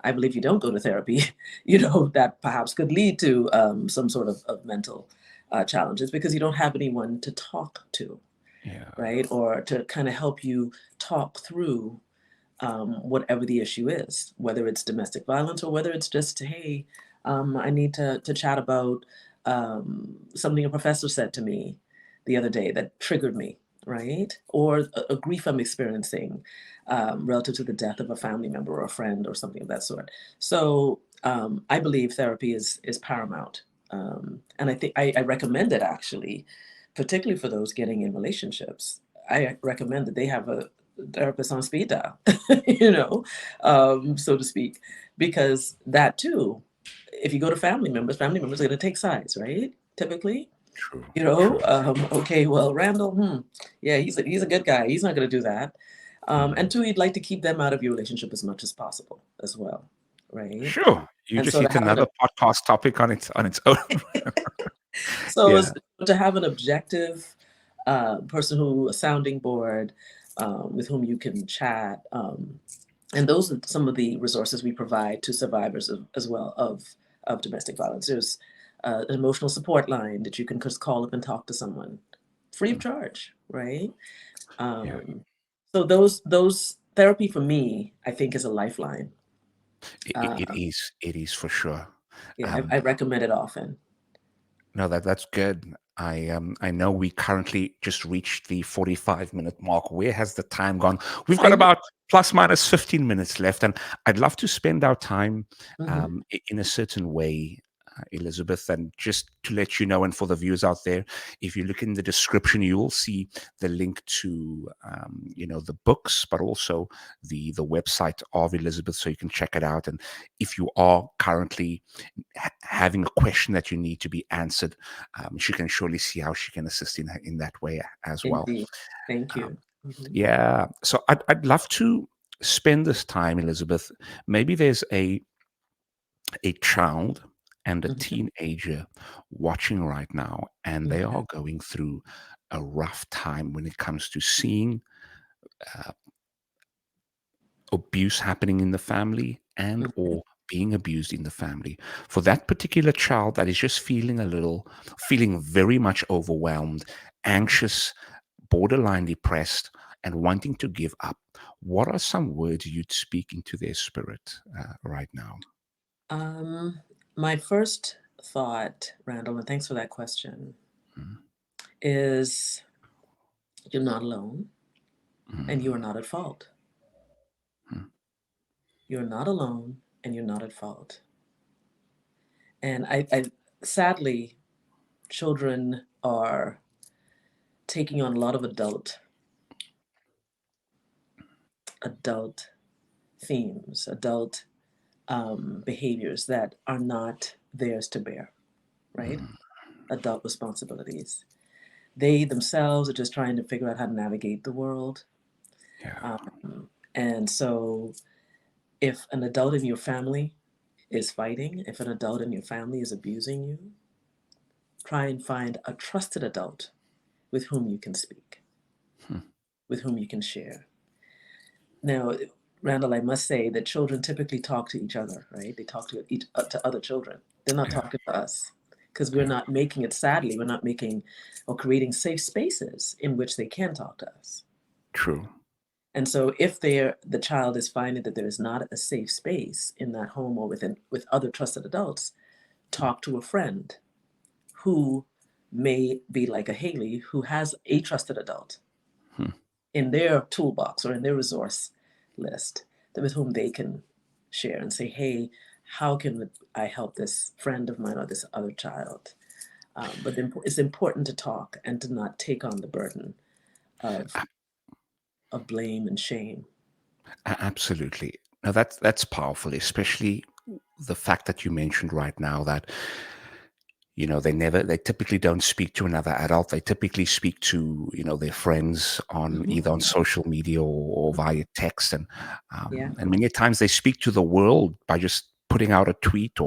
I believe you don't go to therapy, that perhaps could lead to some sort of mental challenges because you don't have anyone to talk to, Yeah. right? Or to kind of help you talk through whatever the issue is, whether it's domestic violence or whether it's just, hey, I need to chat about something a professor said to me the other day that triggered me, right? Or a grief I'm experiencing relative to the death of a family member or a friend or something of that sort. So I believe therapy is paramount. And I think I recommend it actually, particularly for those getting in relationships. I recommend that they have a therapist on speed dial, so to speak, because that too, if you go to family members are going to take sides, right? Typically, True. True. okay, well, Randall, yeah, he's a good guy. He's not going to do that. And Mm. two, you'd like to keep them out of your relationship as much as possible as well, right? Sure. You And just so to hit have another podcast topic on its own. so Yeah. as to have an objective person who a sounding board with whom you can chat. And those are some of the resources we provide to survivors as well of domestic violence. There's an emotional support line that you can just call up and talk to someone free of Mm. charge, right? Yeah. So those therapy for me, I think, is a lifeline. It Uh, is. It is for sure. yeah, Um, I recommend it often. No, that's good. I know we currently just reached the 45-minute mark. Where has the time gone? We've got I know. about plus minus 15 minutes left, and I'd love to spend our time Hmm. in a certain way, Elizabeth. And just to let you know, and for the viewers out there, if you look in the description, you will see the link to the books, but also the website of Elizabeth, so you can check it out. And if you are currently having a question that you need to be answered, she can surely see how she can assist in that way as well. Indeed. Thank Um, you. Hmm. yeah, so I'd love to spend this time, Elizabeth. Maybe there's a child and a Hmm. teenager watching right now, and they Okay. are going through a rough time when it comes to seeing uh, abuse happening in the family and Hmm. or being abused in the family. For that particular child that is just feeling very much overwhelmed, anxious, borderline depressed, and wanting to give up, what are some words you'd speak into their spirit right now? Um, my first thought, Randall, and thanks for that question, Mm, is you're not alone and you mm, are not at fault. mm, You're not alone and you're not at fault. And I sadly, children are taking on a lot of adult themes, adult behaviors that are not theirs to bear, right? mm. Adult responsibilities. They themselves are just trying to figure out how to navigate the world. Yeah. And so, if an adult in your family is fighting, if an adult in your family is abusing you, try and find a trusted adult with whom you can speak, Hmm. with whom you can share. Now, Randall, I must say that children typically talk to each other, right? They talk to to other children. They're not Yeah. talking to us because we're Yeah. not making it. Sadly, we're not making or creating safe spaces in which they can talk to us. True. And so, if the child is finding that there is not a safe space in that home or with other trusted adults, Mm, talk to a friend who may be like a Haley who has a trusted adult hmm. in their toolbox or in their resource list with whom they can share and say, hey, how can I help this friend of mine or this other child? But it's important to talk and to not take on the burden of, A- of blame and shame. Absolutely. Now that's powerful, especially the fact that you mentioned right now that they typically don't speak to another adult. They typically speak to their friends on Hmm. either on social media or via text, and Yeah, many times they speak to the world by just putting out a tweet,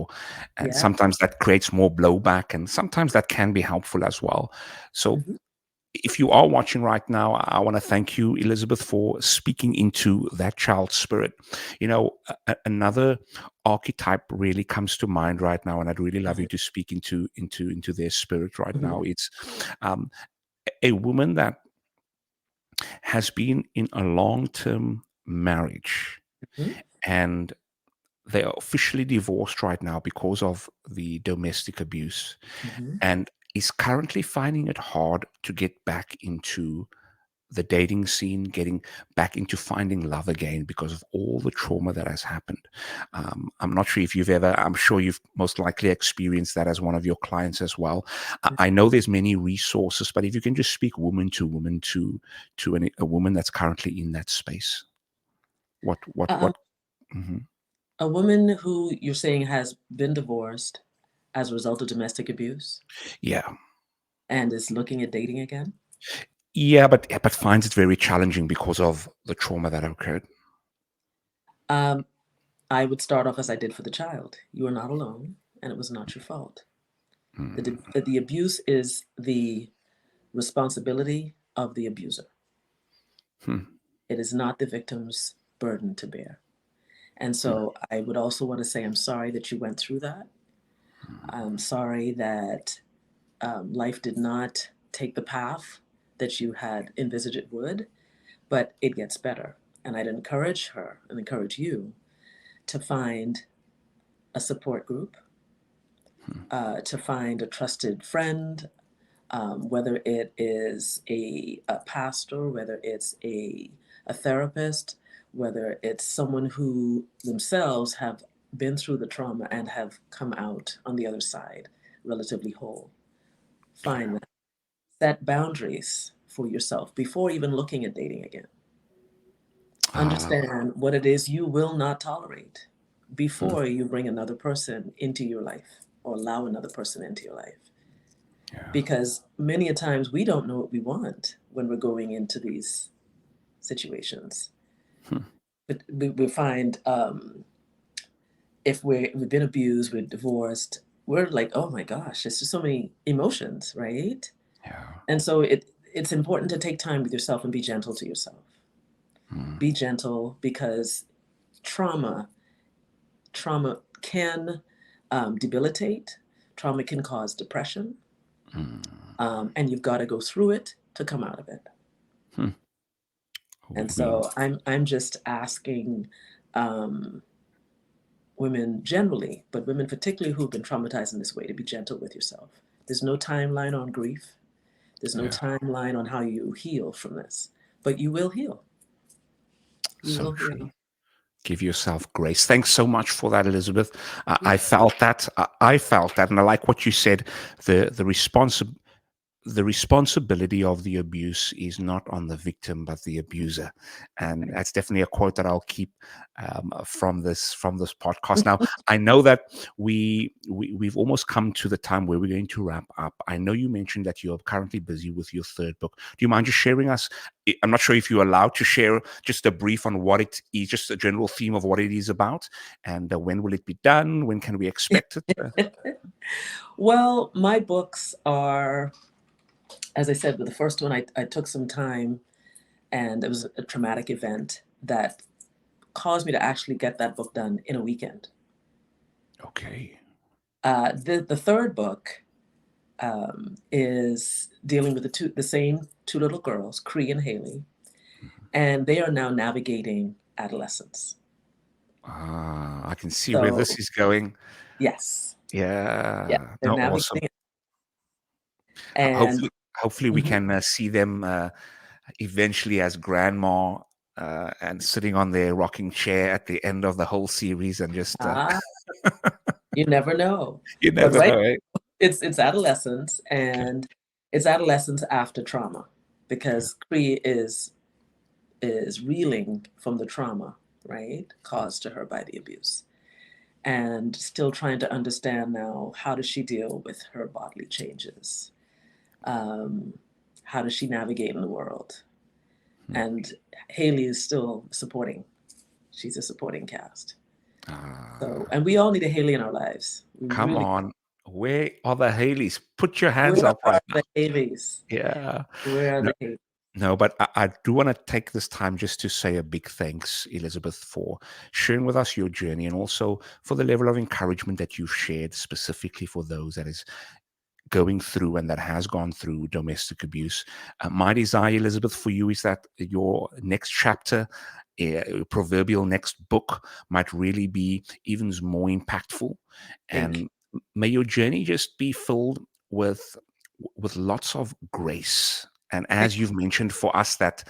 and yeah. sometimes that creates more blowback, and sometimes that can be helpful as well. So Hmm. if you are watching right now, I want to thank you, Elizabeth, for speaking into that child's spirit. Another archetype really comes to mind right now, and I'd really love you to speak into their spirit right Hmm. now. It's um, a woman that has been in a long-term marriage, Hmm. and they are officially divorced right now because of the domestic abuse, Hmm. and is currently finding it hard to get back into the dating scene, getting back into finding love again because of all the trauma that has happened. I'm not sure if I'm sure you've most likely experienced that as one of your clients as well. I know there's many resources, but if you can just speak woman to a woman that's currently in that space, Uh, what? Mhm. a woman who you're saying has been divorced as a result of domestic abuse Yeah. and is looking at dating again. Yeah, but finds it very challenging because of the trauma that occurred. Um, I would start off as I did for the child. You are not alone, and it was not your fault. Mm, The abuse is the responsibility of the abuser. hmm, It is not the victim's burden to bear. And hmm, so I would also want to say, I'm sorry that you went through that. I'm sorry that life did not take the path that you had envisaged it would, but it gets better. And I'd encourage her and encourage you to find a support group, hmm. to find a trusted friend, whether it is a pastor, whether it's a therapist, whether it's someone who themselves have been through the trauma and have come out on the other side relatively whole. Yeah. Find that. Set boundaries for yourself before even looking at dating again. Ah, Understand what it is you will not tolerate hmm, before you bring another person into your life or allow another person into your life. yeah. Because many a times we don't know what we want when we're going into these situations. Hmm, But we find if we've been abused, we're divorced, we're like, oh my gosh, there's just so many emotions, right? yeah. And so it's important to take time with yourself and be gentle to yourself. Hmm, Be gentle because trauma trauma can debilitate. Trauma can cause depression, hmm. and you've got to go through it to come out of it. Hmm. And We so I'm just asking um, women generally, but women particularly who've been traumatized in this way, to be gentle with yourself. There's no timeline on grief. There's no yeah, timeline on how you heal from this, but you will heal. You so will true. heal. Give yourself grace. Thanks so much for that, Elizabeth. I Yeah. felt that. I felt that, and I like what you said. The responsibility of the abuse is not on the victim but the abuser, and that's definitely a quote that I'll keep from this podcast. Now, I know that we've almost come to the time where we're going to wrap up. I know you mentioned that you're currently busy with your third book. Do you mind just sharing us? I'm not sure if you're allowed to share just a brief on what it is, just a general theme of what it is about, and when will it be done? When can we expect it? Well, my books are, as I said, with the first one, I took some time, and it was a traumatic event that caused me to actually get that book done in a weekend. Okay. The third book is dealing with the same two little girls, Cree and Haley, and they are now navigating adolescence. I can see where So this is going. yes, yeah, Yeah, they're no, awesome. navigating, and Hopefully we mhm. can see them eventually as grandma and sitting on their rocking chair at the end of the whole series, and just Ah, you never know. you But never right, know, eh? it's adolescence, Okay. and it's adolescence after trauma, Okay. because Cree is reeling from the trauma, right, caused to her by the abuse, and still trying to understand now, how does she deal with her bodily changes? Um, how does she navigate in the world? Hmm. And Haley is still supporting. She's a supporting cast. So, Ah, and we all need a Haley in our lives. We come really, on. Where are the Haleys? Put your hands where up are right now. the Haleys? Yeah. Where are No, the Haleys? no, but I do want to take this time just to say a big thanks, Elizabeth, for sharing with us your journey, and also for the level of encouragement that you've shared specifically for those that is going through and that has gone through domestic abuse. My desire, Elizabeth, for you is that your next chapter, proverbial next book, might really be even more impactful, Thank you. and may your journey just be filled with lots of grace. And as you've mentioned, for us that,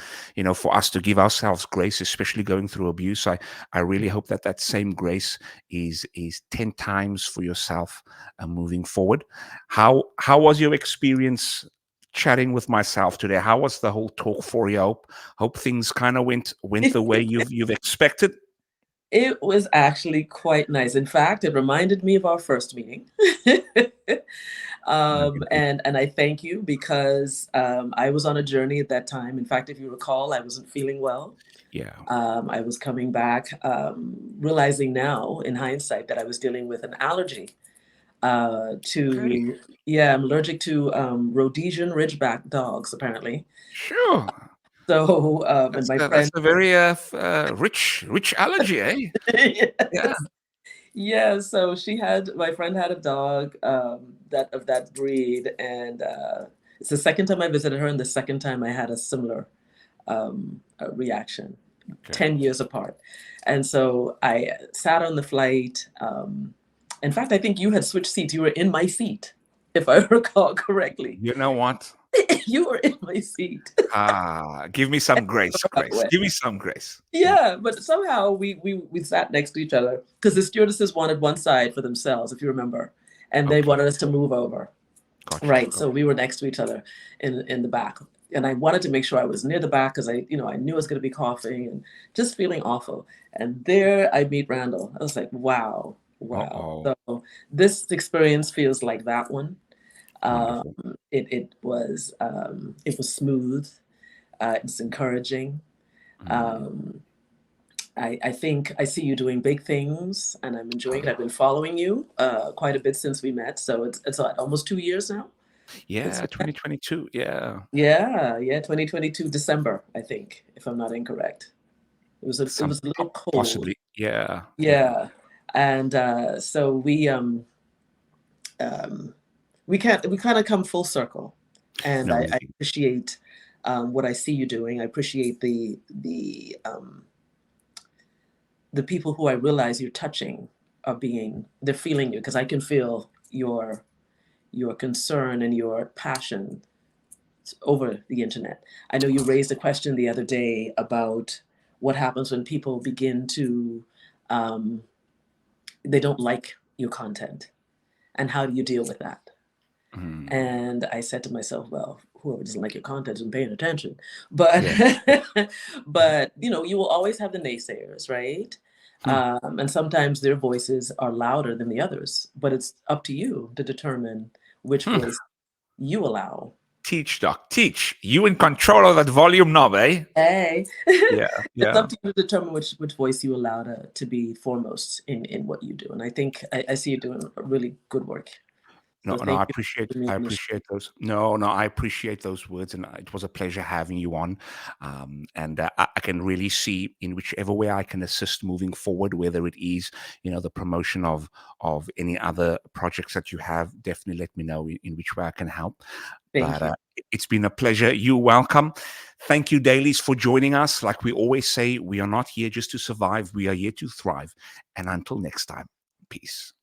for us to give ourselves grace, especially going through abuse, I really hope that that same grace is 10 times for yourself moving forward. How was your experience chatting with myself today? How was the whole talk for you? Hope things kind of went the way you've expected. It was actually quite nice. In fact, it reminded me of our first meeting. No, you did. And I thank you, because I was on a journey at that time. In fact, if you recall, I wasn't feeling well. Yeah. I was coming back, realizing now in hindsight that I was dealing with an allergy Okay. to, yeah, I'm allergic to Rhodesian Ridgeback dogs, apparently. Sure. So, and my That's friend, a very rich allergy, eh? Yeah. yes, yeah, so my friend had a dog that of that breed, and it's the second time I visited her, and the second time I had a similar reaction, Okay. 10 years apart. And so I sat on the flight. In fact, I think you had switched seats. You were in my seat, if I recall correctly. You know what? You were in my seat. Give me some grace, Grace. Give me some grace. Yeah, but somehow we sat next to each other, because the stewardesses wanted one side for themselves, if you remember, and they Okay. wanted us to move over. Gotcha. Right, so we were next to each other in the back, and I wanted to make sure I was near the back, because I knew I was going to be coughing and just feeling awful. And there I meet Randall. I was like, wow, wow. Uh-oh. So this experience feels like that one. Um, Wonderful. it was smooth. It's encouraging. Mm. Um, I think I see you doing big things, and I'm enjoying it. I've Ah, been following you quite a bit since we met, so it's what, almost 2 years now since yeah, we met. 2022. Yeah. Yeah, 2022 December, I think, if I'm not incorrect. It Some was a little cold. possibly. Yeah. Yeah. Yeah, and so um, we kind of come full circle, and No, I we do. appreciate. what I see you doing. I appreciate the people who I realize you're touching they're feeling you, because I can feel your concern and your passion over the internet. I know you raised a question the other day about what happens when people begin to they don't like your content, and how do you deal with that? Mm. And I said to myself, well, whoever doesn't like your content isn't paying attention. But Yeah. but you will always have the naysayers, right? Hmm. And sometimes their voices are louder than the others, but it's up to you to determine which Hmm. voice you allow. Teach, Doc, teach. You in control of that volume knob, eh? Hey, Yeah, it's yeah. up to you to determine which voice you allow to be foremost in what you do. And I think I see you doing a really good work. No, So no, thank you for giving me I permission. appreciate those. No, no, I appreciate those words, and it was a pleasure having you on. And I can really see in whichever way I can assist moving forward, whether it is, the promotion of any other projects that you have. Definitely let me know in which way I can help. Thank But you. it's been a pleasure. You're welcome. Thank you, Dailies, for joining us. Like we always say, we are not here just to survive. We are here to thrive. And until next time, peace.